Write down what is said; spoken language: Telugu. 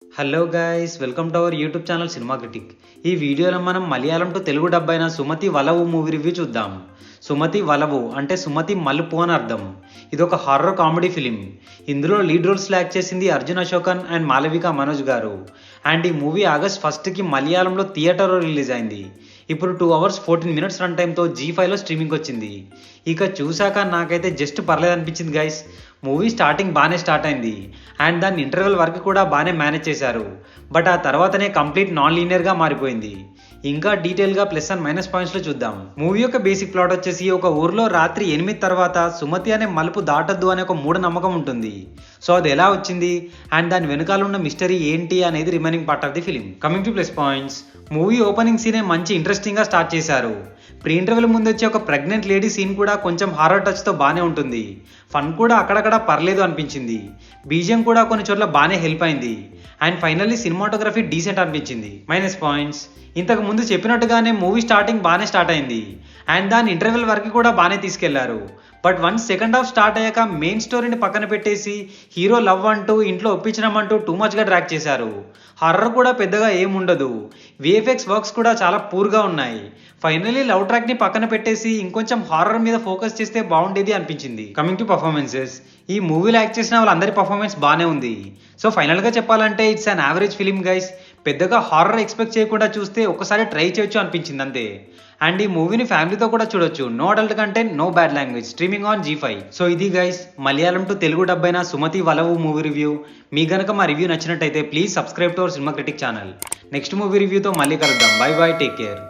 Hello guys, welcome to our YouTube channel cinema critic. ఈ వీడియోలో మనం మలయాళం టు తెలుగు డబ్ అయిన సుమతి వలవు మూవీ రివ్యూ చూద్దాం. సుమతి వలవు అంటే సుమతి మలుపు అని అర్థం. ఇది ఒక హారర్ కామెడీ ఫిలిం. ఇందులో లీడ్ రోల్స్ యాక్ట్ చేసింది అర్జున్ అశోకన్ అండ్ మాలవిక మనోజ్ గారు. అండ్ ఈ మూవీ ఆగస్ట్ 1కి మలయాళంలో థియేటర్లో రిలీజ్ అయింది. ఇప్పుడు 2 hours 14 minutes రన్ టైంతో G5లో స్ట్రీమింగ్ వచ్చింది. ఇక చూశాక నాకైతే జస్ట్ పర్లేదు అనిపించింది గైస్. మూవీ స్టార్టింగ్ బాగానే స్టార్ట్ అయింది అండ్ దాని ఇంటర్వెల్ వరకు కూడా బాగానే మేనేజ్ చేశారు. బట్ ఆ తర్వాతనే కంప్లీట్ నాన్ లీనియర్గా మారిపోయింది. ఇంకా డీటెయిల్గా ప్లస్ అండ్ మైనస్ పాయింట్స్లో చూద్దాం. మూవీ యొక్క బేసిక్ ప్లాట్ వచ్చేసి ఒక ఊర్లో రాత్రి 8 తర్వాత సుమతి అనే మలుపు దాటద్దు అనే ఒక మూఢనమ్మకం ఉంటుంది. సో అది ఎలా వచ్చింది అండ్ దాని వెనకాల ఉన్న మిస్టరీ ఏంటి అనేది remaining part of the film. Coming to plus points, movie opening సీనే మంచి ఇంట్రెస్టింగ్గా స్టార్ట్ చేశారు. ప్రీ ఇంటర్వెల్ ముందు వచ్చే ఒక ప్రెగ్నెంట్ లేడీ సీన్ కూడా కొంచెం హారర్ టచ్తో బాగానే ఉంటుంది. ఫన్ కూడా అక్కడక్కడ పర్లేదు అనిపించింది. బీజిఎం కూడా కొన్ని చోట్ల బాగానే హెల్ప్ అయింది. అండ్ ఫైనల్లీ సినిమాటోగ్రఫీ డీసెంట్ అనిపించింది. మైనస్ పాయింట్స్, ఇంతకు ముందు చెప్పినట్టుగానే మూవీ స్టార్టింగ్ బాగానే స్టార్ట్ అయింది అండ్ దాని ఇంటర్వెల్ వరకు కూడా బాగానే తీసుకెళ్లారు. But once second half start అయ్యాక మెయిన్ స్టోరీని పక్కన పెట్టేసి హీరో లవ్ అంటూ ఇంట్లో ఒప్పించడమంటూ టూ మచ్గా డ్రాక్ చేశారు. హర్రర్ కూడా పెద్దగా ఏముండదు. విఎఫ్ఎక్స్ వర్క్స్ కూడా చాలా పూర్గా ఉన్నాయి. ఫైనలీ లవ్ ట్రాక్ని పక్కన పెట్టేసి ఇంకొంచెం హారర్ మీద ఫోకస్ చేస్తే బాగుండేది అనిపించింది. కమింగ్ టు పర్ఫార్మెన్సెస్, ఈ మూవీలో యాక్ట్ చేసిన వాళ్ళందరి పర్ఫార్మెన్స్ బాగానే ఉంది. సో ఫైనల్గా చెప్పాలంటే it's an average film guys. పెద్దగా హారర్ ఎక్స్పెక్ట్ చేయకుండా చూస్తే ఒకసారి ట్రై చేయొచ్చు అనిపించింది అంతే. అండ్ ఈ మూవీని ఫ్యామిలీతో కూడా చూడొచ్చు. No adult content, no bad language, streaming on G5. So ఇది guys Malayalam to Telugu dub అయిన సుమతి వలవు మూవీ రివ్యూ. మీ గనక మా రివ్యూ నచ్చినట్టయితే please subscribe to our cinema critic channel. Next movie రివ్యూతో మళ్ళీ కలుద్దాం. Bye bye, take care.